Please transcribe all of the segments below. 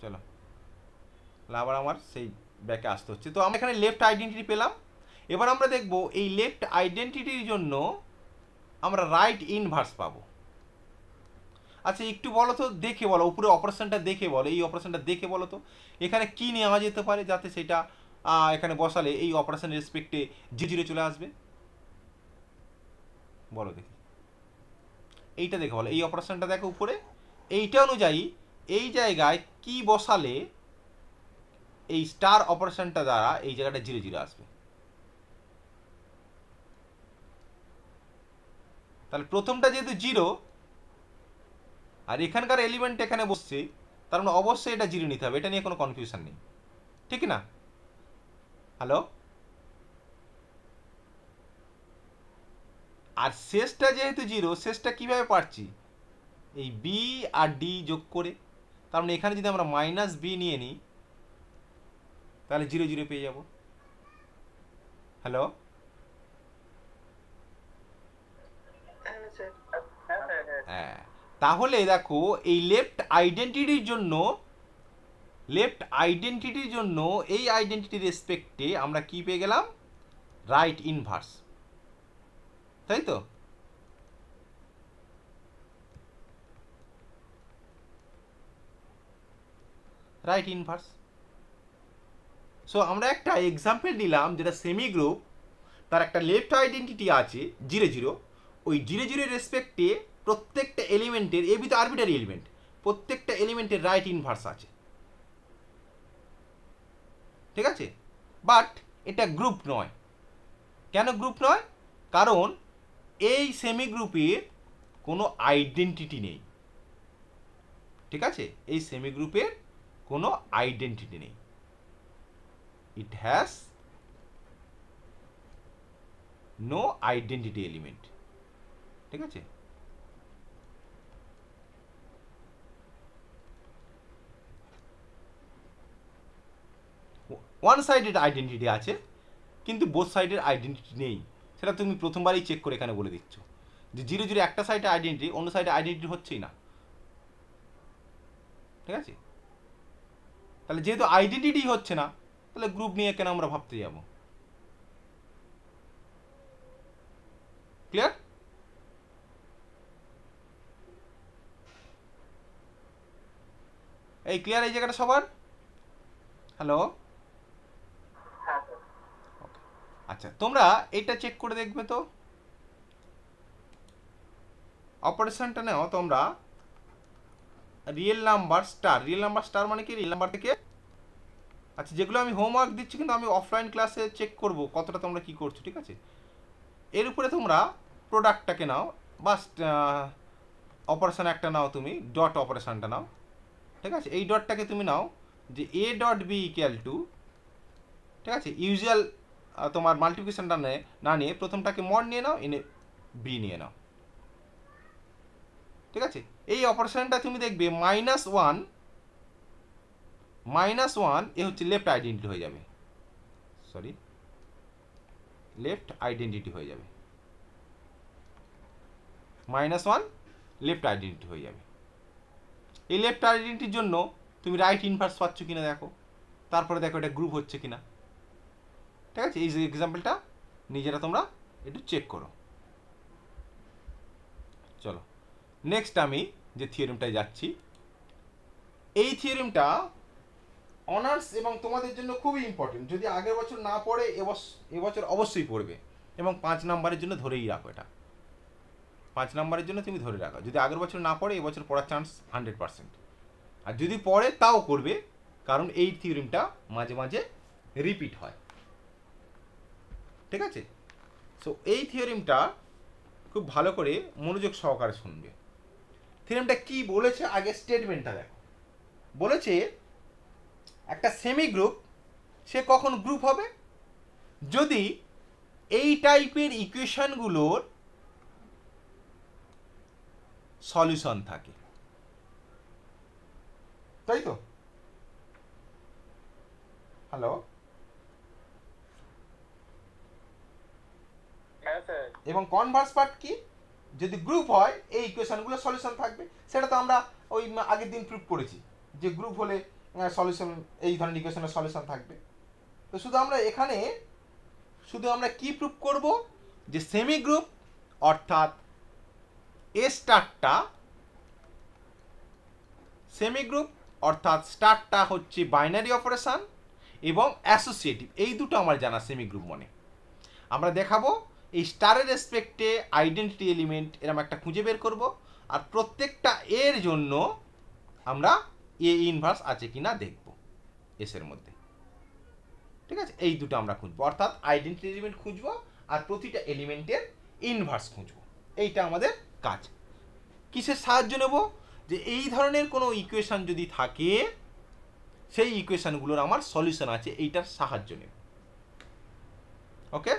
চলো আবার আমার সেই ব্যাকে আসতে হচ্ছে। তো আমরা এখানে লেফট আইডেন্টিটি পেলাম। এবার আমরা দেখব এই লেফট আইডেন্টিটির জন্য আমরা রাইট ইনভার্স পাবো। আচ্ছা একটু বলো তো, দেখে বলো, উপরে অপারেশনটা দেখে বলো, এই অপারেশনটা দেখে বলো তো এখানে কি নেওয়া যেতে পারে যাতে সেটা এখানে বসালে এই অপারেশন রেসপেক্টে জিরো চলে আসবে। বলো দেখি, এইটা দেখে বলো, এই অপারেশনটা দেখো উপরে, এইটা অনুযায়ী এই জায়গায় কি বসালে এই স্টার অপারেশনটা দ্বারা এই জায়গাটা জিরো আসবে। তাহলে প্রথমটা যেহেতু জিরো আর এখানকার এলিমেন্ট এখানে বসছে, তার মানে অবশ্যই এটা জিরো নিতে হবে, এটা নিয়ে কোনো কনফিউশন নেই, ঠিক না? হ্যালো, আর শেষটা যেহেতু জিরো, শেষটা কিভাবে পাচ্ছি? এই বি আর ডি যোগ করে। তার মানে এখানে যদি আমরা মাইনাস বি নিয়ে নিই তাহলে জিরো পেয়ে যাব। হ্যালো, হ্যাঁ, তাহলে দেখো এই লেফট আইডেন্টিটির জন্য এই আইডেন্টিটির রেসপেক্টে আমরা কি পেয়ে গেলাম? রাইট ইনভার্স, তাই তো? Right inverse. সো আমরা একটা এক্সাম্পল নিলাম যেটা সেমি গ্রুপ, তার একটা লেফট আইডেন্টিটি আছে জিরো, ওই জিরো রেসপেক্টে প্রত্যেকটা এলিমেন্টের, এবি তো আরবিটারি এলিমেন্ট, প্রত্যেকটা এলিমেন্টের রাইট ইনভার্স আছে, ঠিক আছে? বাট এটা গ্রুপ নয়। কেন গ্রুপ নয়? কারণ এই সেমি গ্রুপের কোনো আইডেন্টিটি নেই, ঠিক আছে? এই সেমি গ্রুপের কোনো আইডেন্টিটি নেই, it has no identity element, ঠিক আছে? ওয়ান সাইডেড আইডেন্টিটি আছে কিন্তু বোথ সাইডের আইডেন্টিটি নেই, সেটা তুমি প্রথমবারই চেক করে এখানে বলে দিচ্ছ যে জিরো একটা সাইডে আইডেন্টিটি, অন্য সাইডে আইডেন্টিটি হচ্ছেই না, ঠিক আছে? তাহলে যেহেতু আইডেন্টিটি হচ্ছে না, তাহলে গ্রুপ নিয়ে কেন আমরা ভাবতে যাব? ক্লিয়ার? এই ক্লিয়ার এই জায়গাটা সবার? হ্যালো, আচ্ছা তোমরা এটা চেক করে দেখবে তো, অপারেশনটা নাও তোমরা রিয়েল নাম্বার স্টার মানে কি? রিয়েল নাম্বার থেকে, আচ্ছা যেগুলো আমি হোমওয়ার্ক দিচ্ছি কিন্তু আমি অফলাইন ক্লাসে চেক করব কতটা তোমরা কি করছো, ঠিক আছে? এর উপরে তোমরা প্রোডাক্টটাকে নাও বা অপারেশন একটা নাও, তুমি ডট অপারেশনটা নাও, ঠিক আছে? এই ডটটাকে তুমি নাও যে A dot B equal to, ঠিক আছে, ইউজুয়াল তোমার মাল্টিপ্লিকেশনটা না নিয়ে প্রথমটাকে মড নিয়ে নাও, এনে বি নিয়ে নাও, ঠিক আছে? এই অপারেশনটা তুমি দেখবে -1 এ হচ্ছে লেফট আইডেন্টিটি হয়ে যাবে, সরি লেফট আইডেন্টিটি হয়ে যাবে, -1 লেফট আইডেন্টিটি হয়ে যাবে। এই লেফট আইডেন্টিটির জন্য তুমি রাইট ইনভার্স পাচ্ছ কিনা দেখো, তারপরে দেখো এটা গ্রুপ হচ্ছে কিনা, ঠিক আছে? এই যে এক্সাম্পলটা নিজেরা তোমরা একটু চেক করো। চলো নেক্সট আমি যে থিওরেমটায় যাচ্ছি, এই থিওরেমটা অনার্স এবং তোমাদের জন্য খুবই ইম্পর্টেন্ট, যদি আগের বছর না পড়ে এবছর অবশ্যই পড়বে, এবং 5 নাম্বারের জন্য ধরেই রাখো, এটা 5 নাম্বারের জন্য তুমি ধরে রাখো, যদি আগের বছর না পড়ে এবছর পড়ার চান্স 100%, আর যদি পড়ে তাও করবে, কারণ এই থিওরেমটা মাঝে মাঝে রিপিট হয়, ঠিক আছে? সো এই থিওরেমটা খুব ভালো করে মনোযোগ সহকারে শুনবে। থিওরেমটা কি বলেছে আগে স্টেটমেন্টটা দেখো, বলেছে একটা সেমি গ্রুপ সে কখন গ্রুপ হবে? যদি এই টাইপের ইকুয়েশনগুলোর সলিউশন থাকে, তাই তো? হ্যালো, এবং কনভার্স পার্ট কি? যদি গ্রুপ হয় এই ইকুয়েশনগুলো সলিউশন থাকবে, সেটা তো আমরা ওই আগের দিন প্রুভ করেছি যে গ্রুপ হলে সলিউশন, এই ধরনের ইকুয়েশনের সলিউশন থাকবে। তো শুধু আমরা এখানে কি প্রুফ করব, যে সেমি গ্রুপ অর্থাৎ এ স্টারটা, সেমি গ্রুপ অর্থাৎ স্টারটা হচ্ছে বাইনারি অপারেশন এবং অ্যাসোসিয়েটিভ, এই দুটো আমার জানা সেমি গ্রুপ মানে। আমরা দেখাবো এই স্টারের রেসপেক্টে আইডেন্টিটি এলিমেন্ট এরকম একটা খুঁজে বের করব, আর প্রত্যেকটা এর জন্য আমরা এ ইনভার্স আছে কিনা দেখব এস এর মধ্যে। ঠিক আছে, এই দুটো আমরা খুঁজবো, অর্থাৎ আইডেন্টিটি এলিমেন্ট খুঁজবো আর প্রতিটা এলিমেন্টের ইনভার্স খুঁজবো। এইটা আমাদের কাজ। কিসের সাহায্য নেব, যে এই ধরনের কোনো ইকুয়েশন যদি থাকে সেই ইকুয়েশনগুলোর আমার সলিউশন আছে, এইটার সাহায্য নেব। ওকে,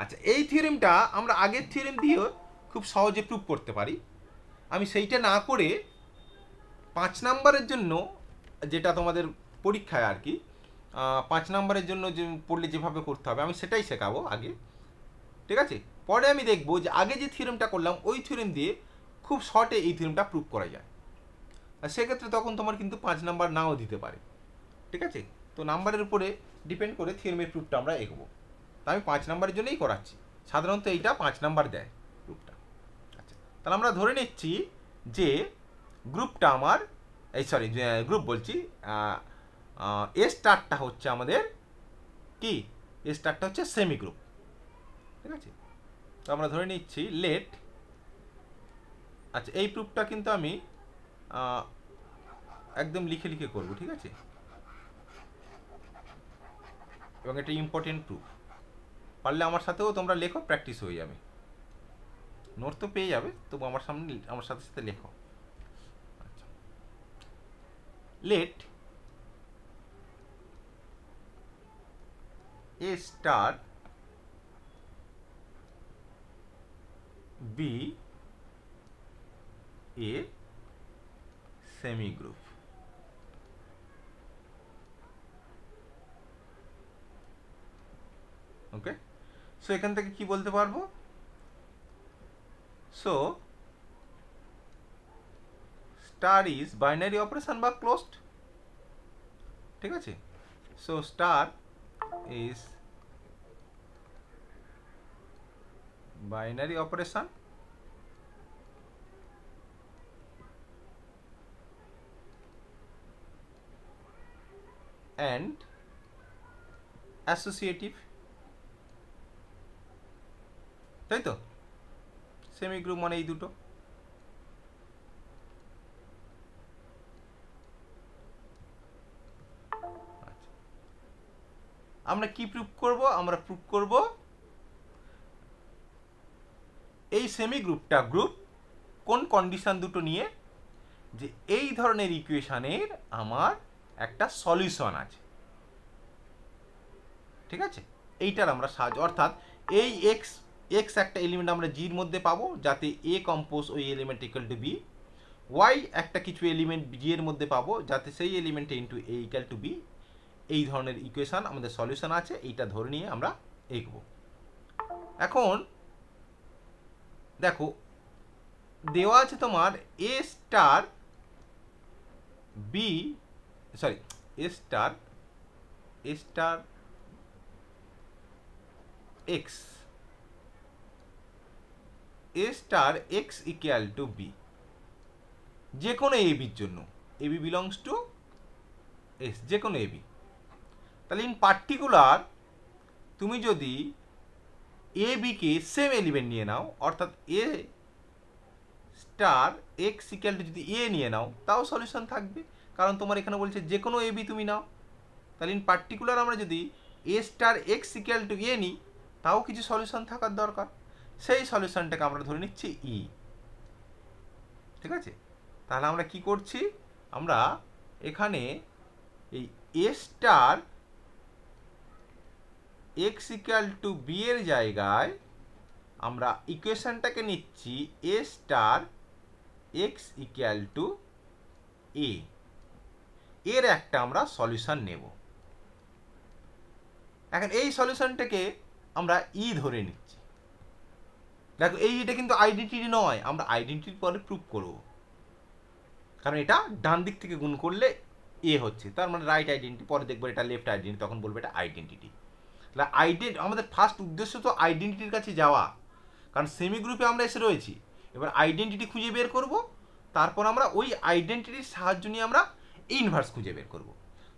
আচ্ছা, এই থিওরেমটা আমরা আগের থিওরেম দিয়েও খুব সহজে প্রুভ করতে পারি। আমি সেইটা না করে 5 নাম্বারের জন্য, যেটা তোমাদের পরীক্ষায় আর কি 5 নাম্বারের জন্য যে পড়লে যেভাবে করতে হবে আমি সেটাই শেখাবো আগে। ঠিক আছে, পরে আমি দেখবো যে আগে যে থিওরেমটা করলাম ওই থিওরেম দিয়ে খুব শর্টে এই থিওরেমটা প্রুভ করা যায়, আর সেক্ষেত্রে তখন তোমার কিন্তু 5 নাম্বার নাও দিতে পারে। ঠিক আছে, তো নাম্বারের উপরে ডিপেন্ড করে থিওরেমের প্রুফটা আমরা এগোবো। তা আমি 5 নাম্বারের জন্যই করাচ্ছি, সাধারণত এইটা 5 নাম্বার দেয় প্রুফটা। আচ্ছা, তাহলে আমরা ধরে নিচ্ছি যে গ্রুপটা আমার, এই সরি গ্রুপ বলছি, এ স্টারটা হচ্ছে আমাদের কি, এ স্টারটা হচ্ছে সেমি গ্রুপ। ঠিক আছে, তো আমরা ধরে নিচ্ছি লেট, আচ্ছা এই প্রুফটা কিন্তু আমি একদম লিখে লিখে করব। ঠিক আছে, এবং এটা ইম্পর্টেন্ট প্রুফ, পারলে আমার সাথেও তোমরা লেখো, প্র্যাকটিস হয়ে যাবে। নোট তো পেয়ে যাবে, তবু আমার সামনে আমার সাথে সাথে লেখো। আচ্ছা, let a star B A semi group. Okay, so এখান থেকে কি বলতে পারবো, so star is binary operation বা ক্লোজড। ঠিক আছে, so star is binary operation and associative, তাই তো, সেমি গ্রুপ মানে এই দুটো। আমরা কি প্রুফ করব, আমরা প্রুফ করব এই সেমি গ্রুপটা গ্রুপ কোন কন্ডিশন দুটো নিয়ে, যে এই ধরনের ইকুয়েশনের আমার একটা সলিউশন আছে। ঠিক আছে, এইটার আমরা সাহায্য, অর্থাৎ এই এক্স এক্স একটা এলিমেন্ট আমরা জির মধ্যে পাবো যাতে এ কম্পোজ ওই element equal to B, Y একটা কিছু এলিমেন্ট জি এর মধ্যে পাবো যাতে সেই element into A equal to B. এই ধরনের ইকুয়েশন আমাদের সলিউশন আছে, এইটা ধরে নিয়ে আমরা এগোবো। এখন দেখো দেওয়া আছে তোমার A star B, sorry A star X, A star x equal to B, যে কোনো এ বির জন্য, A B belongs to S, যে কোনো এ বি। তাহলে ইন পার্টিকুলার তুমি যদি এ বিকে সেম এলিমেন্ট নিয়ে নাও, অর্থাৎ A star x equal to যদি এ নিয়ে নাও তাও সলিউশন থাকবে, কারণ তোমার এখানে বলছে যে কোনো এ বি তুমি নাও। তাহলে ইন পার্টিকুলার আমরা যদি এ স্টার এক্স ইকুয়াল টু এ নিই তাও কিছু সলিউশন থাকার দরকার, সেই সলিউশনটাকে আমরা ধরে নিচ্ছি ই। ঠিক আছে, তাহলে আমরা কি করছি, আমরা এখানে এই a star x equal to b এর জায়গায় আমরা ইকুয়েশনটাকে নিচ্ছি a star x equal to a, এর একটা আমরা সলিউশন নেব। এখন এই সলিউশনটাকে আমরা ই ধরে নিচ্ছি। দেখো এইটা কিন্তু আইডেন্টিটি নয়, আমরা আইডেন্টিটির পরে প্রুভ করব। কারণ এটা ডান দিক থেকে গুণ করলে এ হচ্ছে, তার মানে রাইট আইডেন্টিটি। পরে দেখবো এটা লেফট আইডেন্টিটি, তখন বলবো এটা আইডেন্টিটি। তাহলে আমাদের ফার্স্ট উদ্দেশ্য তো আইডেন্টিটির কাছে যাওয়া, কারণ সেমি গ্রুপে আমরা এসে রয়েছি। এবার আইডেন্টিটি খুঁজে বের করব, তারপর আমরা ওই আইডেন্টিটির সাহায্য নিয়ে আমরা ইনভার্স খুঁজে বের করব।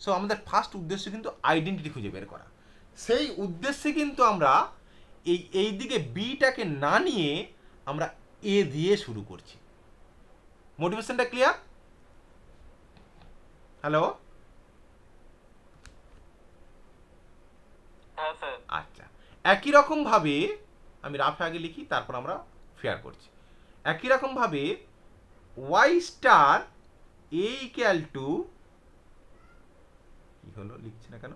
সো আমাদের ফার্স্ট উদ্দেশ্য কিন্তু আইডেন্টিটি খুঁজে বের করা। সেই উদ্দেশ্যে কিন্তু আমরা এই দিকে বিটাকে না নিয়ে আমরা এ দিয়ে শুরু করছি। মোটিভেশনটা ক্লিয়ার? হ্যালো, আচ্ছা। একই রকম ভাবে আমি রাফে আগে লিখি, তারপর আমরা ফেয়ার করছি। একই রকম ভাবে Y star A equal to, কি হলো লিখছি না কেন,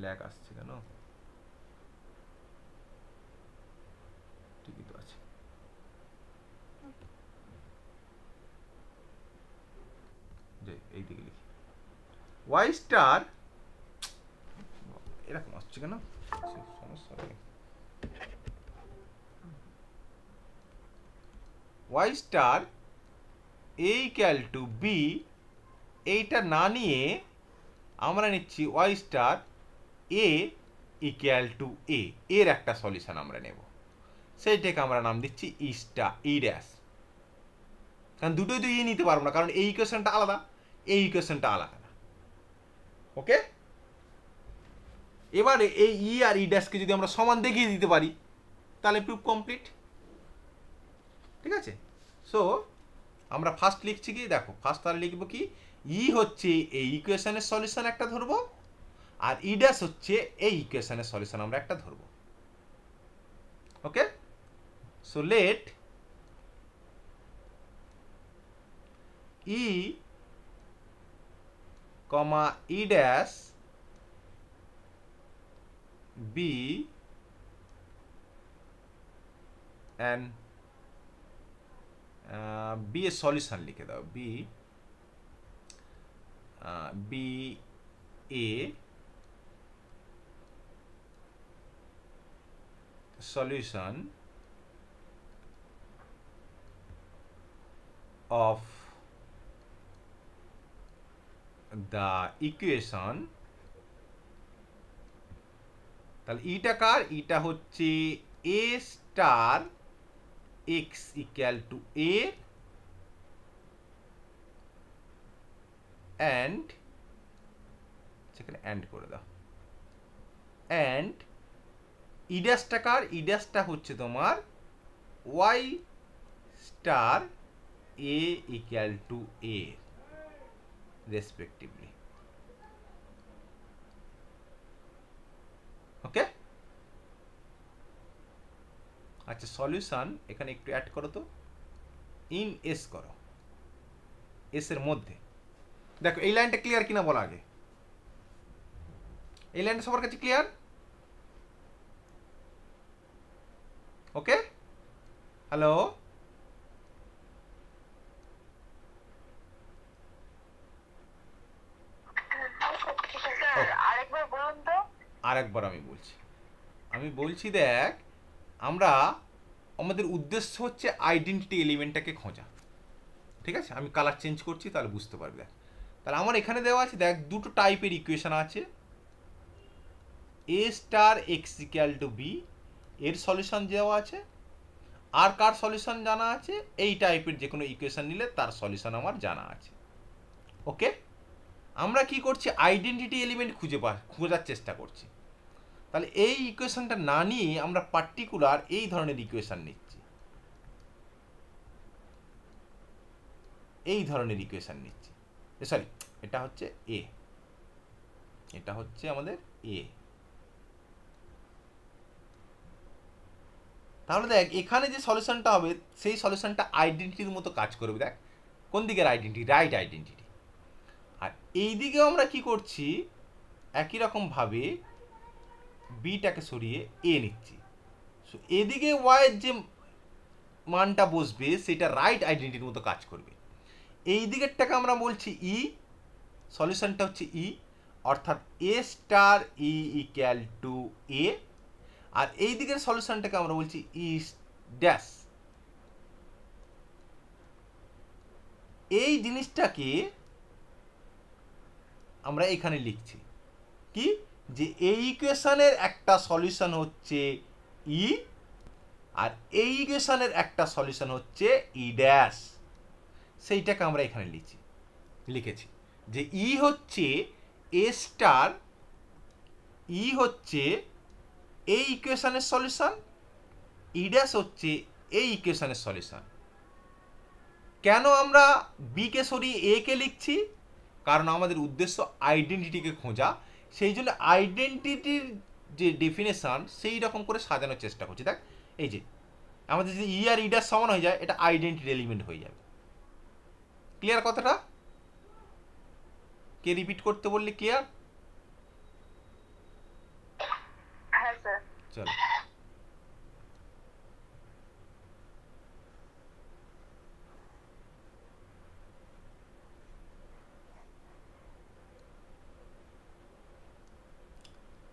ল্যাগ আসছে কেন, ঠিকই তো আছে। যে এই দিকে লিখি ওয়াই স্টার, এরকম আসছে কেন, সমস্যা নেই। Y star A equal to b, এইটা না নিয়ে আমরা নিচ্ছি y star A equal to a, এর একটা সলিউশন আমরা নেব। সেইটাকে আমরা নাম দিচ্ছি ই স্টার, ই ড্যাশ। কারণ দুটোই তো ই নিতে পারবো না, কারণ এই ইকুয়েশনটা আলাদা, এই ইকুয়েশনটা আলাদা। ওকে, এবারে এই ই আর ই ড্যাশকে যদি আমরা সমান দেখিয়ে দিতে পারি, তাহলে প্রুফ কমপ্লিট। ঠিক আছে? সো আমরা ফার্স্ট লিখছি কি, দেখো ফার্স্ট তাহলে লিখবো কি, ই হচ্ছে এই ইকুয়েশনের সলিউশন একটা ধরবো, আর ই ড্যাশ হচ্ছে এই ইকুয়েশনের সলিউশন আমরা একটা ধরবো। Okay, so let e comma e dash b and b এর সলিউশন লিখে দাও, b a solution of the equation, তাহলে ইটা কার, ইটা হচ্ছে a star x equal to a and, সেখানে অ্যান্ড করে দাও, অ্যান্ড ই ড্যাশটা কার, ই ড্যাশটা হচ্ছে তোমার y star a equal to a respectively. Okay, আচ্ছা সলিউশন এখানে একটু অ্যাড করো তো, ইন এস করো, এস এর মধ্যে। দেখো এই লাইনটা ক্লিয়ার কিনা বলা আগে, এই লাইনটা সবার কাছে ক্লিয়ার? ওকে, হ্যালো, আরেকবার আমি বলছি দেখ, আমরা আমাদের উদ্দেশ্য হচ্ছে আইডেন্টিটি এলিমেন্টটাকে খোঁজা। ঠিক আছে, আমি কালার চেঞ্জ করছি তাহলে বুঝতে পারবে। দেখ তাহলে আমার এখানে দেওয়া আছে, দেখ দুটো টাইপের ইকুয়েশন আছে, a star x equal to b এর সলিউশন দেওয়া আছে, আর কার সলিউশন জানা আছে, এই টাইপের যে কোনো ইকুয়েশন নিলে তার সলিউশন আমার জানা আছে। ওকে, আমরা কি করছি, আইডেন্টিটি এলিমেন্ট খোঁজার চেষ্টা করছি। তাহলে এই ইকুয়েশনটা না নিয়ে আমরা পার্টিকুলার এই ধরনের ইকুয়েশন নিচ্ছি, এই ধরনের ইকুয়েশন নিচ্ছি, সরি এটা হচ্ছে এ, এটা হচ্ছে আমাদের এ। তাহলে দেখ এখানে যে সলিউশনটা হবে সেই সলিউশনটা আইডেন্টিটির মতো কাজ করবে। দেখ কোন দিকের আইডেন্টিটি, রাইট আইডেন্টিটি। আর এই দিকেও আমরা কি করছি, একই রকম ভাবে বিটাকে সরিয়ে এ নিচ্ছি। সো এদিকে ওয়াইয়ের যে মানটা বসবে সেটা রাইট আইডেন্টিটির মতো কাজ করবে। এই দিকেরটাকে আমরা বলছি ই, সলিউশনটা হচ্ছে ই, অর্থাৎ A star E equal to এ, আর এই দিকের সলিউশনটাকে আমরা বলছি ই ড্যাশ। এই জিনিসটাকে আমরা এখানে লিখছি কি, যে এই ইকুয়েশনের একটা সলিউশন হচ্ছে ই, আর এই ইকুয়েশনের একটা সলিউশন হচ্ছে ই ড্যাশ। সেইটাকে আমরা এখানে লিখেছি যে ই হচ্ছে এ স্টার, ই হচ্ছে এই ইকুয়েশনের সলিউশন, ই ড্যাশ হচ্ছে এই ইকুয়েশনের সলিউশন। কেন আমরা বি কে সরিয়ে এ কে লিখছি? কারণ আমাদের উদ্দেশ্য আইডেন্টিটিকে খোঁজা, সেই জন্য আইডেন্টিটির যে ডেফিনেশন সেই রকম করে সাজানোর চেষ্টা করছি। দেখ এই যে আমাদের যদি ই আর ই ড্যাশ সমান হয়ে যায়, এটা আইডেন্টিটি এলিমেন্ট হয়ে যাবে। ক্লিয়ার কথাটা? কে রিপিট করতে বললি? ক্লিয়ার? হ্যাঁ স্যার। চলো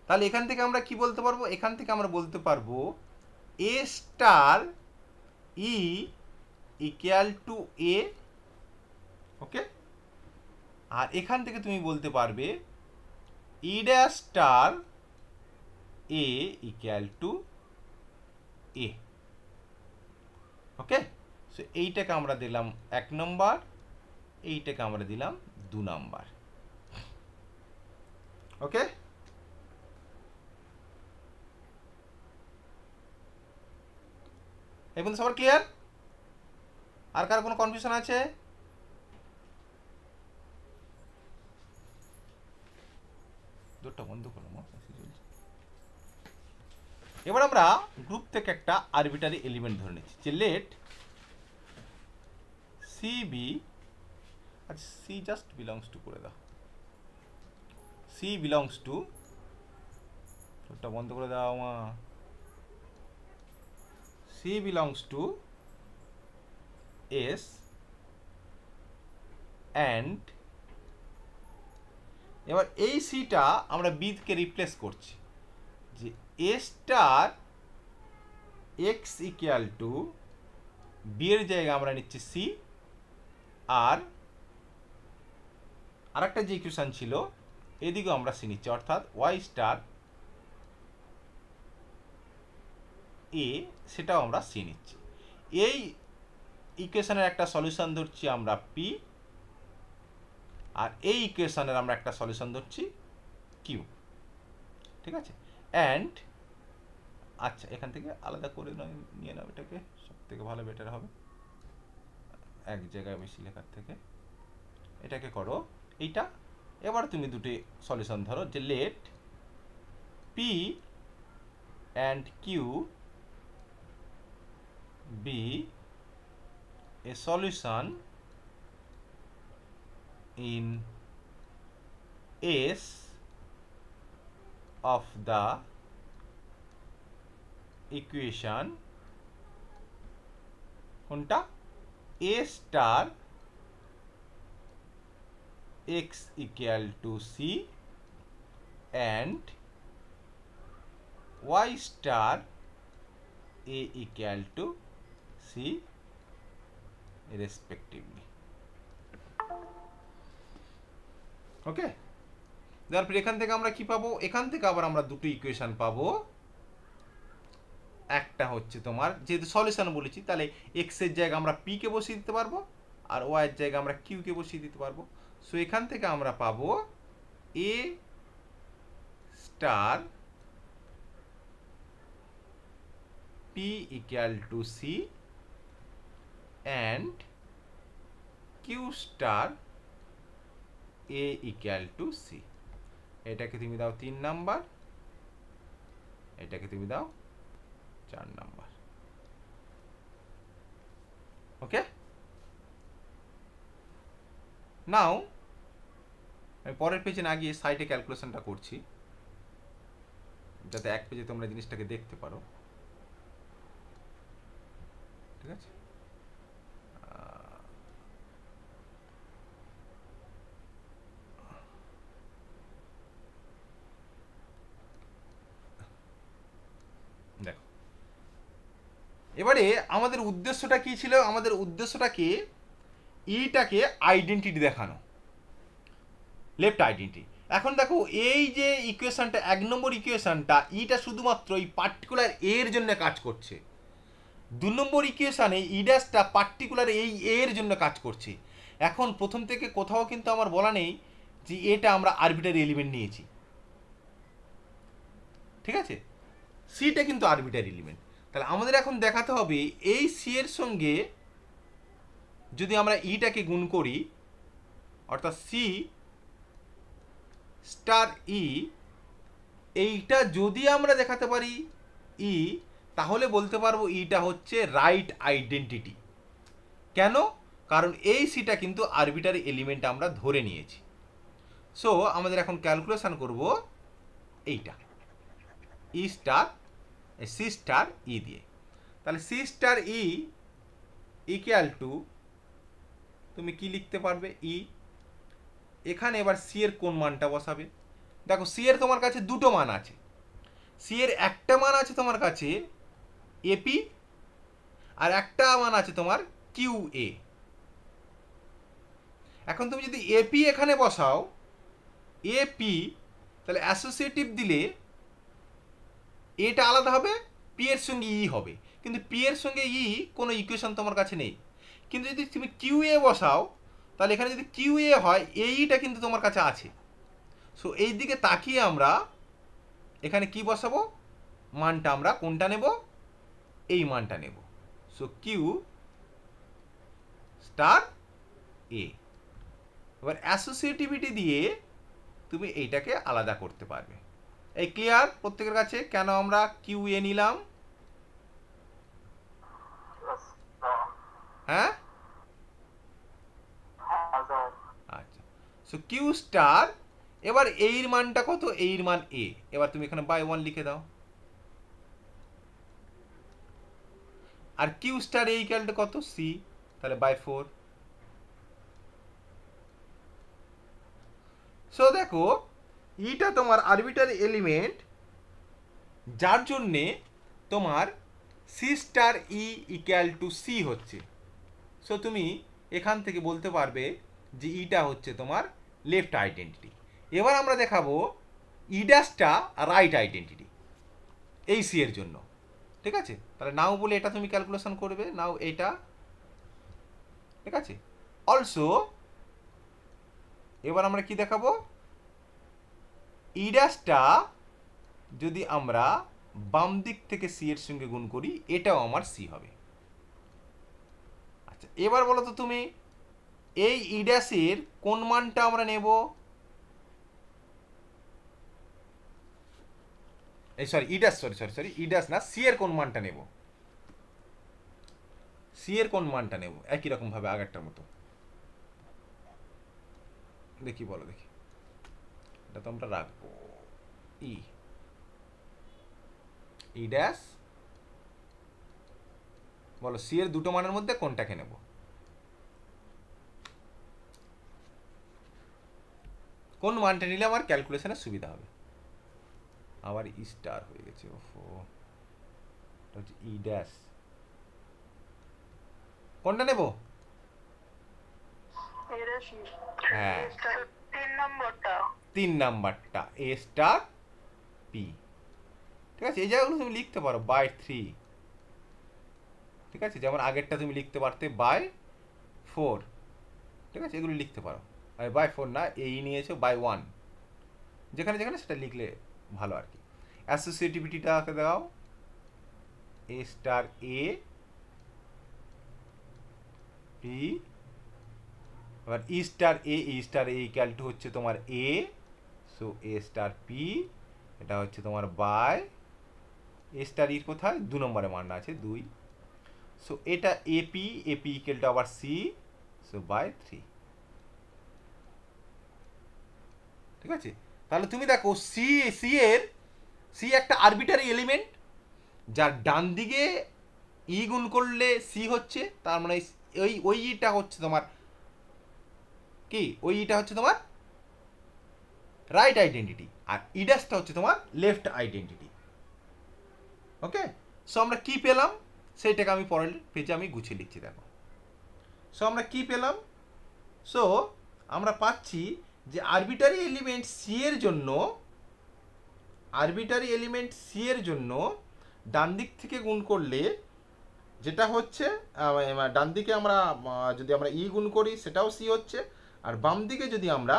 তাহলে এখান থেকে আমরা কি বলতে পারবো? এখান থেকে আমরা বলতে পারবো a star E equal to a. Okay, আর এখান থেকে তুমি বলতে পারবে e dash star A equal to a. Okay, so এইটাকে আমরা দিলাম 1 নম্বর, এইটাকে আমরা দিলাম 2 নম্বর। ওকে, এই পর্যন্ত সবার ক্লিয়ার? আর কার কোনো কনফিউশন আছে? দুটো বন্ধ করো। এবার আমরা গ্রুপ থেকে একটা আরবিটারি এলিমেন্ট ধরে নিচ্ছি, যে লেট সি বি, আচ্ছা সি জাস্ট বিলংস টু করে দাও, সি বিলংস টু, ওটা বন্ধ করে দাও মা, c belongs to S and, এবার এই সিটা আমরা বিকে রিপ্লেস করছি, যে a star x equal to b এর জায়গায় আমরা নিচ্ছি সি, আর আরেকটা যে ইকুয়েশন ছিল এদিকেও আমরা সি নিচ্ছি, অর্থাৎ ওয়াই স্টার এ, সেটাও আমরা সি নিচ্ছি। এই ইকুয়েশনের একটা সলিউশন ধরছি আমরা পি, আর এই ইকুয়েশনের আমরা একটা সলিউশন ধরছি কিউ। ঠিক আছে, অ্যান্ড আচ্ছা এখান থেকে আলাদা করে নিয়ে নাও, এটাকে সব থেকে ভালো বেটার হবে এক জায়গায় বেশি লেখার থেকে। এটাকে করো এইটা। এবার তুমি দুটি সলিউশন ধরো, যে let P and Q be a solution in S of the equation কোনটা? A star x equal to C and y star A equal to C respectively. ওকে, তারপর এখান থেকে আমরা কি পাবো? এখান থেকে আবার আমরা দুটো ইকুয়েশন পাবো। একটা হচ্ছে তোমার, যেহেতু সলিউশন বলেছি তাহলে এক্স এর জায়গায় আমরা পি কে বসিয়ে দিতে পারবো, আর ওয়াই এর জায়গায় আমরা কিউ কে বসিয়ে দিতে পারবো। সো এখান থেকে আমরা পাবো a star p equal to c and q star A equal to c. এটাকে তুমি দাও 3 নাম্বার, এটাকে তুমি দাও 4 নাম্বার। ওকে, নাও আমি পরের পেজে না গিয়ে সাইডে ক্যালকুলেশনটা করছি, যাতে এক পেজে তোমরা জিনিসটাকে দেখতে পারো। ঠিক আছে, দেখো এবারে আমাদের উদ্দেশ্যটা কি ছিল? আমাদের উদ্দেশ্যটাকে ইটাকে আইডেন্টিটি দেখানো, লেফট আইডেন্টিটি। এখন দেখো এই যে ইকুয়েশনটা 1 নম্বর ইকুয়েশনটা, ইটা শুধুমাত্র এই পার্টিকুলার এর জন্য কাজ করছে। 2 নম্বর ইকুয়েশনে ই ড্যাশটা পার্টিকুলার এই এর জন্য কাজ করছে। এখন প্রথম থেকে কোথাও কিন্তু আমার বলা নেই যে এটা আমরা আরবিটারি এলিমেন্ট নিয়েছি, ঠিক আছে? সিটা কিন্তু আরবিটারি এলিমেন্ট। তাহলে আমাদের এখন দেখাতে হবে এই সি এর সঙ্গে যদি আমরা ইটাকে গুণ করি, অর্থাৎ সি স্টার ই, এইটা যদি আমরা দেখাতে পারি ই, তাহলে বলতে পারবো ইটা হচ্ছে রাইট আইডেন্টিটি। কেন? কারণ এই সিটা কিন্তু আরবিটারি এলিমেন্ট আমরা ধরে নিয়েছি। সো আমাদের এখন ক্যালকুলেশন করব এইটা E star C star E দিয়ে। তাহলে C star E equal to, তুমি কি লিখতে পারবে ই, এখানে এবার সি এর কোন মানটা বসাবে? দেখো সি এর তোমার কাছে দুটো মান আছে। সি এর একটা মান আছে তোমার কাছে এপি, আর একটা মান আছে তোমার কিউ এ। এখন তুমি যদি এপি এখানে বসাও, এপি, তাহলে অ্যাসোসিয়েটিভ দিলে এটা আলাদা হবে, পি এর সঙ্গে ই হবে, কিন্তু পি এর সঙ্গে ই কোনো ইকুয়েশন তোমার কাছে নেই। কিন্তু যদি তুমি কিউ এ বসাও, তাহলে এখানে যদি কিউ এ হয়, এইটা কিন্তু তোমার কাছে আছে। সো এই দিকে তাকিয়ে আমরা এখানে কি বসাবো, মানটা আমরা কোনটা নেব, এই মানটা নেব। সো কিউ স্টার এ। এবার অ্যাসোসিয়েটিভিটি দিয়ে তুমি এইটাকে আলাদা করতে পারবে। এই ক্লিয়ার প্রত্যেকের কাছে কেন আমরা কিউ এ নিলাম? হ্যাঁ, আচ্ছা। সো কিউ স্টার, এবার এর মানটা কত, এর মান এ। এবার তুমি এখানে বাই 1 লিখে দাও। আর q star A equal to কত, সি, তাহলে বাই 4। সো দেখো ইটা তোমার আরবিটারি এলিমেন্ট, যার জন্যে তোমার c star E equal to c হচ্ছে। সো তুমি এখান থেকে বলতে পারবে যে ইটা হচ্ছে তোমার লেফট আইডেন্টিটি। এবার আমরা দেখাবো ই ড্যাশটা রাইট আইডেন্টিটি এই সি এর জন্য, ঠিক আছে? তাহলে নাও বলে এটা তুমি ক্যালকুলেশন করবে, নাও এইটা, ঠিক আছে? অলসো এবার আমরা কি দেখাবো, ই ড্যাশটা যদি আমরা বাম দিক থেকে সি এর সঙ্গে গুণ করি, এটাও আমার সি হবে। আচ্ছা, এবার বলো তো তুমি এই ই ড্যাশের কোন মানটা আমরা নেব? এই সরি ই ড্যাশ, সরি ই ড্যাশ না, সি এর কোন মানটা নেব? সি এর কোন মানটা নেব একই রকম ভাবে আগেরটার মতো? দেখি, বলো দেখি। এটা তো আমরা রাখবো ই, ই ড্যাশ, বলো সি এর দুটো মানের মধ্যে কোনটাকে নেব? কোন মানটা নিলে আমার ক্যালকুলেশনের সুবিধা হবে? আবার ই স্টার হয়ে গেছে, ওফো, এটা হচ্ছে ই ড্যাশ। কোনটা নেব? হ্যাঁ, 3 নাম্বারটা এ স্টার পি, ঠিক আছে? এই জায়গাগুলো তুমি লিখতে পারো বাই 3, ঠিক আছে? যেমন আগেরটা তুমি লিখতে পারতে বাই 4, ঠিক আছে? এগুলো লিখতে পারো। বাই 4 না, এই নিয়েছো বাই 1, যেখানে যেখানে সেটা লিখলে ভালো আর কি। অ্যাসোসিয়েটিভিটিটাকে দাও এ স্টার এ পি, এবার ই স্টার এ ইকুয়াল টু হচ্ছে তোমার এ, সো এ স্টার পি, এটা হচ্ছে তোমার বাই এ স্টার ইর কোথায় 2 নম্বরে মান আছে 2, সো এটা এপি ইকুয়াল টু আবার সি, সো বাই 3, ঠিক আছে? তাহলে তুমি দেখো সি একটা আরবিটারি এলিমেন্ট, যার ডান দিকে ই গুণ করলে সি হচ্ছে, তার মানে ওই ইটা হচ্ছে তোমার কি, ওই ইটা হচ্ছে তোমার রাইট আইডেন্টিটি, আর ই ড্যাশটা হচ্ছে তোমার লেফট আইডেন্টিটি। ওকে, সো আমরা কি পেলাম সেটাকে আমি পরের পেজে আমি গুছিয়ে লিখছি, দেখো। সো আমরা কি পেলাম, সো আমরা পাচ্ছি যে আরবিটারি এলিমেন্ট সি এর জন্য ডান দিক থেকে গুণ করলে যেটা হচ্ছে ডান দিকে আমরা যদি আমরা ই গুণ করি সেটাও সি হচ্ছে, আর বাম দিকে যদি আমরা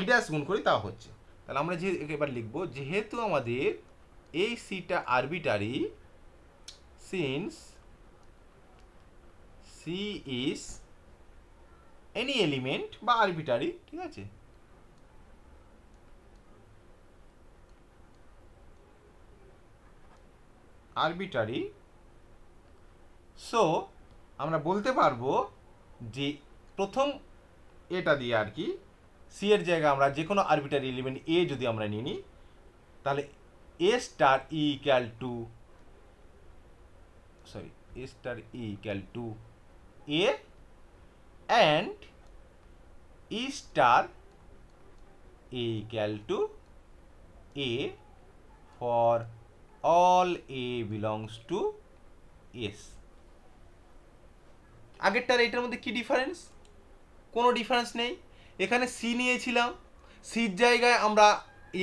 ই ড্যাশ গুণ করি তাও হচ্ছে। তাহলে আমরা যে এবার লিখবো, যেহেতু আমাদের এই সিটা arbitrary, since C is any element বা আরবিটারি, ঠিক আছে, আরবিটারি, সো আমরা বলতে পারবো যে প্রথম এটা দিয়ে আর কি সি এর জায়গায় আমরা যে কোনো আরবিটারি এলিমেন্ট এ যদি আমরা নিয়ে নিই, তাহলে a star E equal to a and e star equal to a for all a belongs to S. আগেরটার এইটার মধ্যে কি ডিফারেন্স? কোনো ডিফারেন্স নেই। এখানে সি নিয়েছিলাম, সির জায়গায় আমরা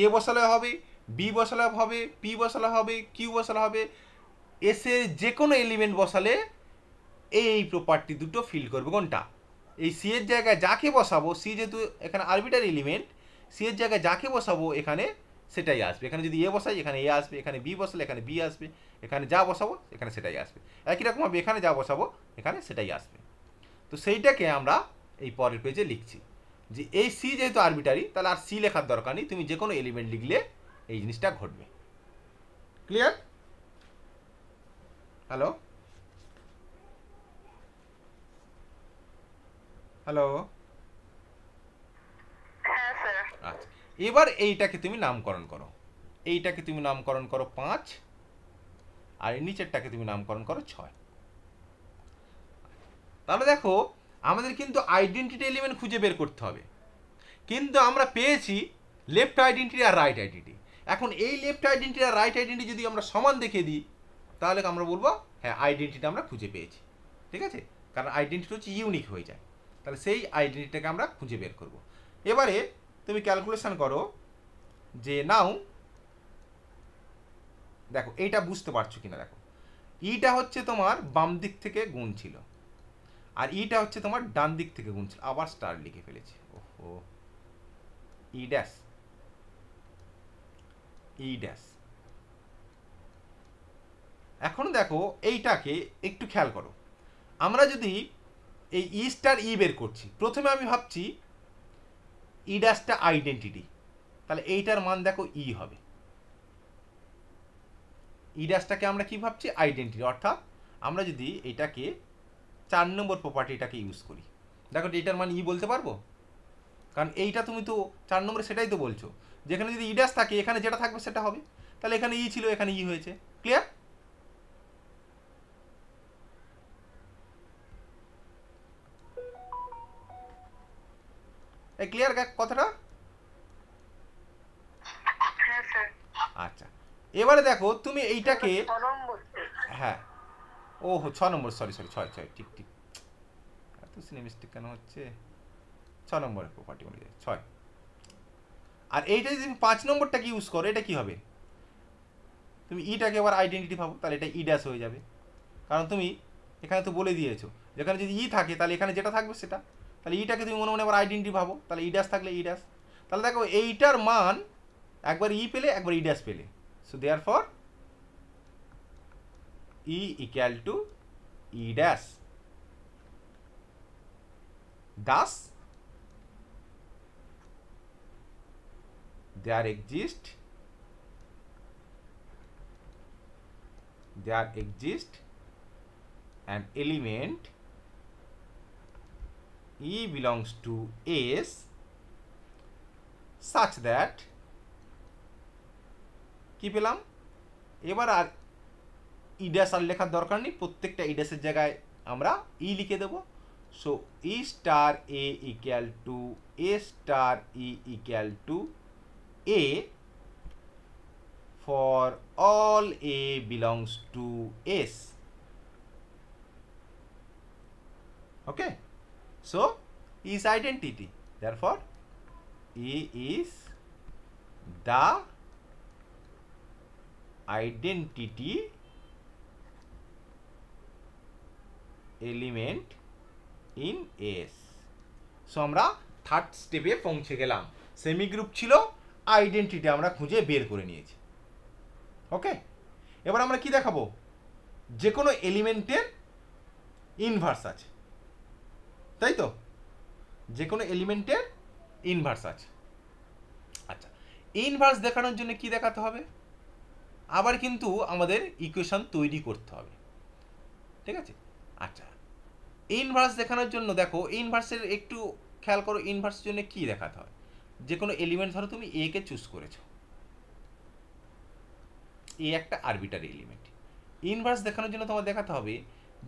এ বসালে হবে, বি বসালে হবে, পি বসালে হবে, কিউ বসালে হবে, এস এর যে কোনো এলিমেন্ট বসালে এই প্রপার্টি দুটো ফিল করবে। কোনটা? এই সি এর জায়গায় যাকে বসাবো, সি যেহেতু এখানে আরবিটারি এলিমেন্ট, সি এর জায়গায় যাকে বসাবো এখানে সেটাই আসবে। এখানে যদি এ বসাই এখানে এ আসবে, এখানে বি বসালে এখানে বি আসবে, এখানে যা বসাবো এখানে সেটাই আসবে। একই রকমভাবে এখানে যা বসাবো এখানে সেটাই আসবে। তো সেইটাকে আমরা এই পরের পেজে লিখছি যে এই সি যেহেতু আরবিটারি, তাহলে আর সি লেখার দরকার নেই, তুমি যে কোনো এলিমেন্ট লিখলে এই জিনিসটা ঘটবে। ক্লিয়ার? হ্যালো হ্যালো হ্যাঁ স্যার। আচ্ছা, এবার এইটাকে তুমি নামকরণ করো, এইটাকে তুমি নামকরণ করো 5, আর এই নিচেরটাকে তুমি নামকরণ করো 6। তাহলে দেখো আমাদের কিন্তু আইডেন্টিটি এলিমেন্ট খুঁজে বের করতে হবে, কিন্তু আমরা পেয়েছি লেফট আইডেন্টিটি আর রাইট আইডেন্টিটি। এখন এই লেফট আইডেন্টিটি আর রাইট আইডেন্টিটি যদি আমরা সমান দেখে দিই, তাহলে আমরা বলবো হ্যাঁ আইডেন্টিটি আমরা খুঁজে পেয়েছি, ঠিক আছে, কারণ আইডেন্টিটি হচ্ছে ইউনিক হয়ে যায়। তাহলে সেই আইডেন্টিটিটাকে আমরা খুঁজে বের করব। এবারে তুমি ক্যালকুলেশন করো যে নাও দেখো এইটা বুঝতে পারছো কিনা, দেখো ইটা হচ্ছে তোমার বাম দিক থেকে গুণ ছিল, আর ইটা হচ্ছে তোমার ডান দিক থেকে গুণ ছিল। আবার স্টার লিখে ফেলেছি, ওহো, ই ড্যাশ ই ড্যাশ। এখন দেখো এইটাকে একটু খেয়াল করো, আমরা যদি এই ই স্টার ই বের করছি, প্রথমে আমি ভাবছি ই ড্যাশটা আইডেন্টিটি, তাহলে এইটার মান দেখো ই হবে। ই ড্যাশটাকে আমরা কি ভাবছি? আইডেন্টিটি। অর্থাৎ আমরা যদি এটাকে 4 নম্বর প্রপার্টিটাকে ইউজ করি, দেখো এইটার মান ই বলতে পারবো, কারণ এইটা তুমি তো 4 নম্বরে সেটাই তো বলছো, যেখানে যদি ই ড্যাশ থাকে এখানে যেটা থাকবে সেটা হবে। তাহলে এখানে ই ছিল, এখানে ই হয়েছে। ক্লিয়ার? এই ক্লিয়ার কথাটা? হ্যাঁ স্যার। আচ্ছা, এবারে দেখো তুমি এইটাকে, 6 নম্বর। হ্যাঁ ওহো 6 নম্বর, সরি 6 ঠিক এত সিনেমিস্টিক কেন হচ্ছে? 6 নম্বরের প্রপার্টি অনুযায়ী 6। আর এইটা যদি তুমি 5 নম্বরটাকে ইউজ করো, এটা কি হবে? তুমি ইটাকে আবার আইডেন্টিটি ভাবো, তাহলে এটা ই ড্যাশ হয়ে যাবে, কারণ তুমি এখানে তো বলে দিয়েছো যেখানে যদি ই থাকে তাহলে এখানে যেটা থাকবে সেটা। তাহলে ইটাকে তুমি মনে মনে আবার আইডেন্টিটি ভাবো, তাহলে ই ড্যাশ থাকলে ই ড্যাশ। তাহলে দেখো এইটার মান একবার ই পেলে একবার ই ড্যাশ পেলে, so therefore E equal to E dash. Thus, there exists an element E belongs to S such that, কি পেলাম? এবার আর ই ড্যাশ আর লেখার দরকার নেই, প্রত্যেকটা ই ড্যাশের জায়গায় আমরা ই লিখে দেবো। So E star A equal to A star E equal to A for all A belongs to S. Okay? So is identity, therefore E is the identity element in S. So আমরা third স্টেপে পৌঁছে গেলাম। Semi group ছিল, identity আমরা খুঁজে বের করে নিয়েছি। ওকে, এবার আমরা কি দেখাবো, যে কোনো এলিমেন্টের ইনভার্স আছে, তাই তো, যে কোনো এলিমেন্টের ইনভার্স আছে। আচ্ছা, ইনভার্স দেখানোর জন্য কি দেখাতে হবে, আবার কিন্তু আমাদের ইকুয়েশন তৈরি করতে হবে, ঠিক আছে। আচ্ছা, ইনভার্স দেখানোর জন্য দেখো, ইনভার্সের একটু খেয়াল করো, ইনভার্সের জন্য কি দেখাতে হয়, যে কোনো এলিমেন্ট ধরো তুমি এ কে চুজ করেছো, এ একটা আরবিটারি এলিমেন্ট। ইনভার্স দেখানোর জন্য তোমার দেখাতে হবে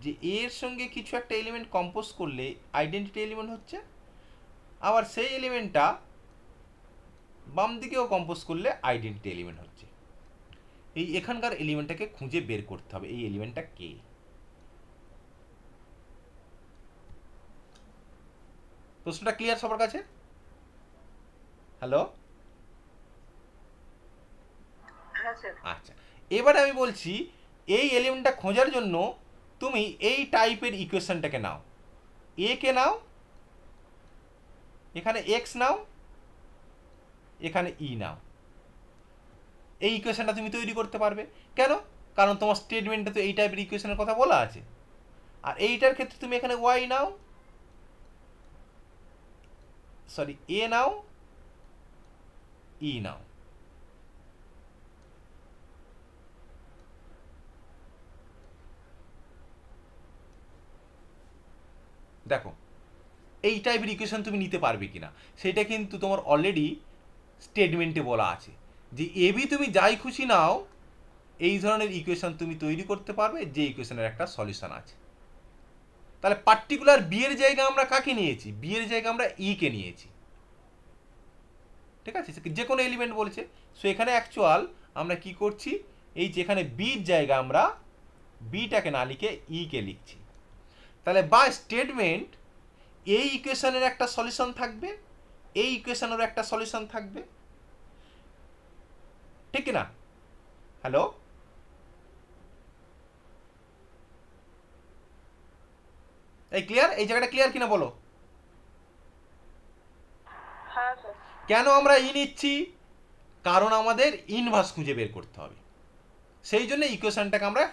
যে এর সঙ্গে কিছু একটা এলিমেন্ট কম্পোজ করলে আইডেন্টিটি এলিমেন্ট হচ্ছে, আবার সেই এলিমেন্টটা বাম দিকেও কম্পোজ করলে আইডেন্টিটি এলিমেন্ট হচ্ছে। এই এখানকার এলিমেন্টটাকে খুঁজে বের করতে হবে, এই এলিমেন্টটা কে। প্রশ্নটা ক্লিয়ার সবার কাছে? হ্যালো, হ্যাঁ স্যার। আচ্ছা, এবারে আমি বলছি এই এলিমেন্টটা খোঁজার জন্য তুমি এই টাইপের ইকুয়েশনটাকে নাও, এ কে নাও, এখানে এক্স নাও, এখানে ই নাও। এই ইকুয়েশনটা তুমি তৈরি করতে পারবে। কেন? কারণ তোমার স্টেটমেন্টে তো এই টাইপের ইকুয়েশনের কথা বলা আছে। আর এইটার ক্ষেত্রে তুমি এখানে ওয়াই নাও, সরি এ নাও, ই নাও। দেখো এই টাইপের ইকুয়েশন তুমি নিতে পারবে কিনা সেটা কিন্তু তোমার অলরেডি স্টেটমেন্টে বলা আছে যে এবি তুমি যাই খুশি নাও, এই ধরনের ইকুয়েশন তুমি তৈরি করতে পারবে যে ইকুয়েশনের একটা সলিউশন আছে। তাহলে পার্টিকুলার বি এর জায়গায় আমরা কাকে নিয়েছি, বি এর জায়গায় আমরা ই কে নিয়েছি, ঠিক আছে, যে কোনো এলিমেন্ট বলছে। সো এখানে অ্যাকচুয়াল আমরা কি করছি, এই যে এখানে বির জায়গা আমরা বিটাকে না লিখে ই কে লিখছি। তাহলে বা স্টেটমেন্ট এই ইকুয়েশনের একটা সলিউশন থাকবে, এই ইকুয়েশনেরও একটা সলিউশন থাকবে, ঠিক না? হ্যালো, এই ক্লিয়ার? এই জায়গাটা ক্লিয়ার কিনা বলো? হ্যাঁ স্যার। কেন আমরা ই নিচ্ছি? কারণ আমাদের ইনভার্স খুঁজে বের করতে হবে, সেই জন্য ইকুয়েশনটাকে আমরা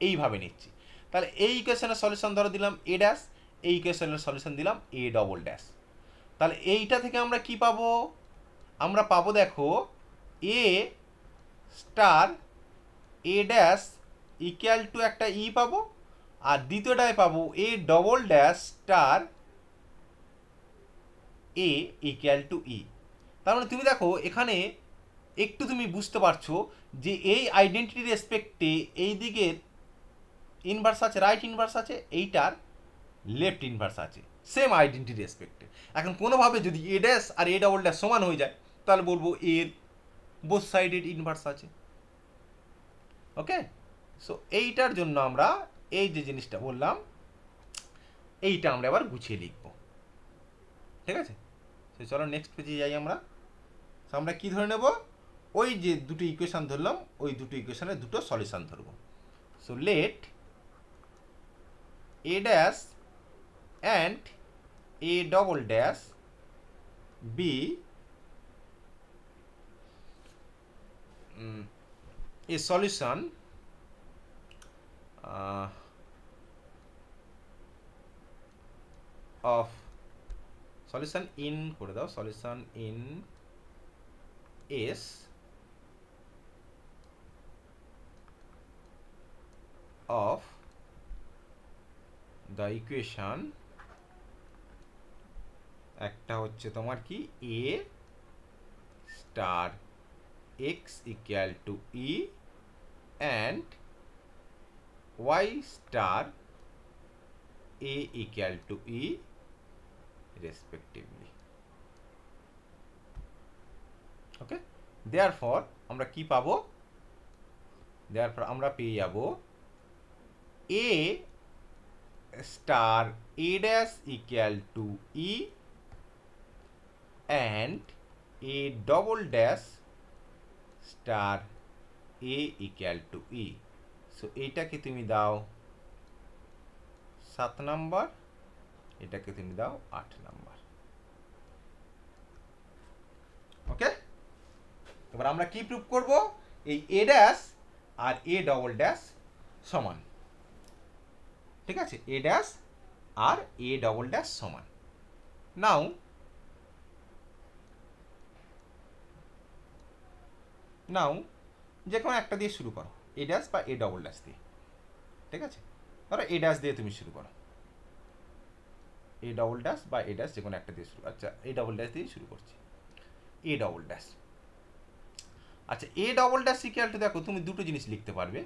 এইভাবে নিচ্ছি। তাহলে এই ইকুয়েশনের সলিউশন ধরো দিলাম এ ড্যাশ, এই ইকুয়েশনের সলিউশন দিলাম এ ডবল ড্যাশ। তাহলে এইটা থেকে আমরা কি পাবো, আমরা পাবো দেখো a star a dash equal to একটা ই পাবো, আর দ্বিতীয়টায় পাবো a double dash star A equal to e. তার মানে তুমি দেখো এখানে একটু তুমি বুঝতে পারছো যে এই আইডেন্টিটির রেসপেক্টে এই দিকের ইনভার্স আছে, রাইট ইনভার্স আছে, এইটার লেফট ইনভার্স আছে, সেম আইডেন্টিটির রেসপেক্টে। এখন কোনোভাবে যদি এ ড্যাশ আর এ ডবল ড্যাশ সমান হয়ে যায় তাহলে বলবো এর বোথ সাইডের ইনভার্স আছে। ওকে, সো এইটার জন্য আমরা এই যে জিনিসটা বললাম এইটা আমরা এবার গুছিয়ে লিখব, ঠিক আছে। তো চলো নেক্সট পেজে যাই আমরা। আমরা কি ধরে নেব, ওই যে দুটো ইকুয়েশন ধরলাম ওই দুটো ইকুয়েশনের দুটো সলিউশন ধরবো। So let A dash and A double dash B a solution of solution in করে দাও, solution in S of the equation একটা হচ্ছে তোমার কি a star x equal to e and y star a equal to e respectively. Okay, therefore আমরা কি পাবো, therefore আমরা পেয়ে যাব a star a dash equal to e and a double dash star a equal to e. So এইটাকে তুমি দাও 7 number, এটাকে তুমি দাও 8 নাম্বার। ওকে, এবার আমরা কি প্রুভ করব? এই এ ড্যাশ আর এ ডবল ড্যাশ সমান। ঠিক আছে, এ ড্যাশ আর এ ডবল ড্যাশ সমান। নাও যে কোনো একটা দিয়ে শুরু করো, এ ড্যাশ বা এ ডবল ড্যাশ দিয়ে। ঠিক আছে, ধরো এ ড্যাশ দিয়ে তুমি শুরু করো, এ ডবল ড্যাশ বা এ ড্যাশ যে কোনো একটা দিয়ে শুরু। আচ্ছা, এ ডবল ড্যাশ দিয়ে শুরু করছি, এ ডবল ড্যাশ। আচ্ছা, a double dash equal to, দেখো তুমি দুটো জিনিস লিখতে পারবে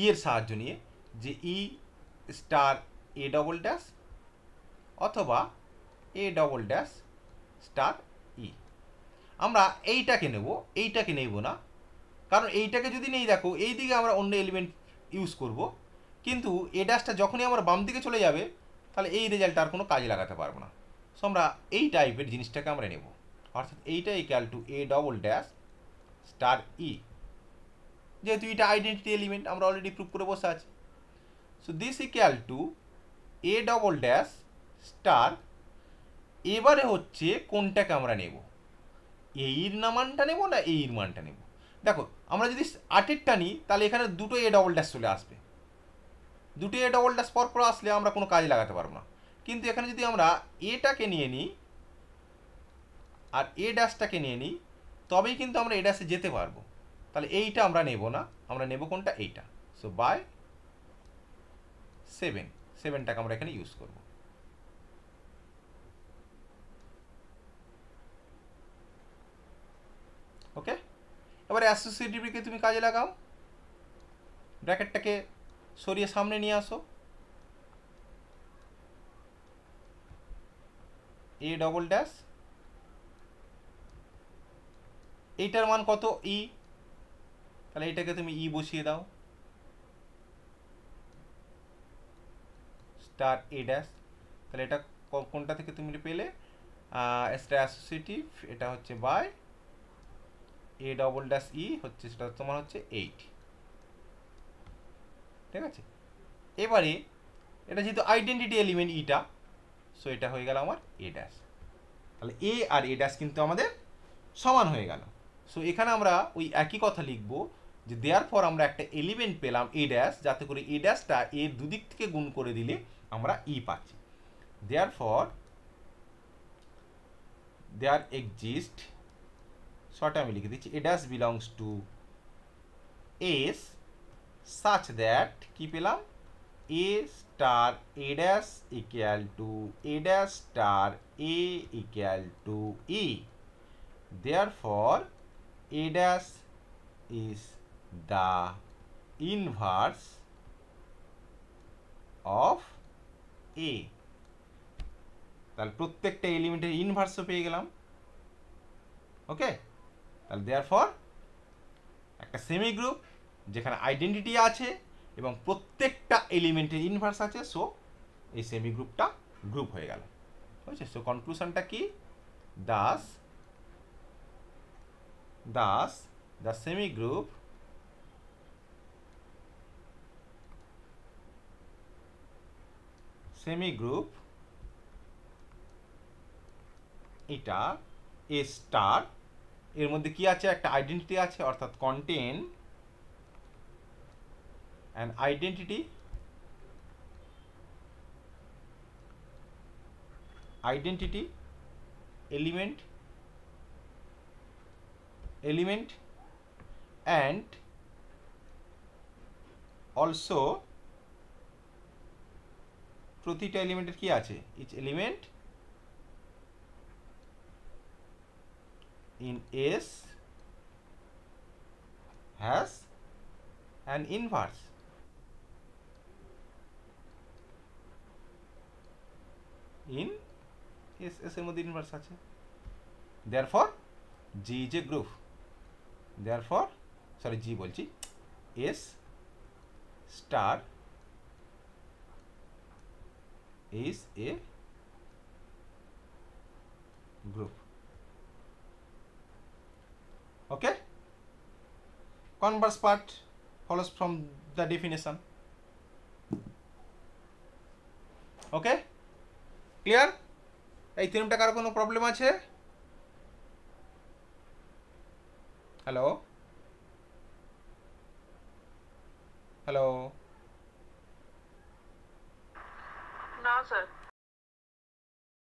ই এর সাহায্য নিয়ে, যে ই স্টার এ ডবল ড্যাশ অথবা এ ডবল ড্যাশ স্টার ই। আমরা এইটাকে নেব, এইটাকে নেব না, কারণ এইটাকে যদি নেই, দেখো এই দিকে আমরা অন্য এলিমেন্ট ইউজ করব, কিন্তু এ ড্যাশটা যখনই আমার বাম দিকে চলে যাবে, তাহলে এই রেজাল্ট আর কোনো কাজে লাগাতে পারবো না। সো আমরা এই টাইপের জিনিসটাকে আমরা নেব, অর্থাৎ এইটা equal to a double dash star e. যেহেতু এটা আইডেন্টিটি এলিমেন্ট, আমরা অলরেডি প্রুভ করে বসে আছি। So this equal to a double dash star. এবারে হচ্ছে কোনটাকে আমরা নেব, এইর না মানটা নেব না এইর মানটা নেব। দেখো আমরা যদি 8এরটা নিই, তাহলে এখানে দুটো এ ডবল ড্যাশ চলে আসবে, দুটো এ ডবল ড্যাশ পর আসলে আমরা কোনো কাজে লাগাতে পারবো না। কিন্তু এখানে যদি আমরা এটাকে নিয়ে নিই আর এ ড্যাশটাকে নিয়ে নিই, তবেই কিন্তু আমরা এ ড্যাশে যেতে পারবো। তাহলে এইটা আমরা নেব না, আমরা নেব কোনটা, এইটা। সো বাই 7টাকে আমরা এখানে ইউজ করব। ওকে, এবারে অ্যাসোসিয়েটিভকে তুমি কাজে লাগাও, ব্র্যাকেটটাকে সরিয়ে সামনে নিয়ে আসো, এ ডবল ড্যাশ, এইটার মান কত, ই, তাহলে এইটাকে তুমি ই বসিয়ে দাও, স্টার এ ড্যাশ। তাহলে এটা কোনটা থেকে তুমি পেলে, এটা অ্যাসোসিয়েটিভ, এটা হচ্ছে বাই এ ডবল ড্যাশ ই হচ্ছে, সেটা তোমার হচ্ছে 8। ঠিক আছে, এবারে এটা যেহেতু আইডেন্টিটি এলিমেন্ট ইটা, সো এটা হয়ে গেল আমার এ ড্যাশ। তাহলে এ আর এ ড্যাশ কিন্তু আমাদের সমান হয়ে গেল। সো এখানে আমরা ওই একই কথা লিখবো, যে দেয়ার ফর আমরা একটা এলিমেন্ট পেলাম এ ড্যাশ, যাতে করে এ ড্যাশটা এর দুদিক থেকে গুণ করে দিলে আমরা ই পাচ্ছি। দেয়ার ফর দেয়ার এক্সিস্ট, শর্টে আমি লিখে দিচ্ছি, a dash belongs to S such that কি পেলাম, a star a dash equal to a dash star A equal to e. therefore a dash is the inverse of a। তাহলে প্রত্যেকটা এলিমেন্টের ইনভার্সও পেয়ে গেলাম। ওকে, তাহলে therefore একটা সেমি গ্রুপ যেখানে আইডেন্টিটি আছে এবং প্রত্যেকটা এলিমেন্টের ইনভার্স আছে, সো এই সেমি গ্রুপটা গ্রুপ হয়ে গেল। বুঝছে? সো কনক্লুশনটা কি, দাস the semi group এটা এ স্টার, এর মধ্যে কি আছে, একটা আইডেন্টিটি আছে, অর্থাৎ contain an identity element and also প্রতিটা এলিমেন্টের কি আছে, each element in S has an inverse। in S, S এর মধ্যে ইনভার্স আছে, therefore G is a group। therefore G বলছি, S star is a group. Okay, converse part follows from the definition. Okay, clear? এই থিওরেমটা কারো কোনো problem আছে? Hello hello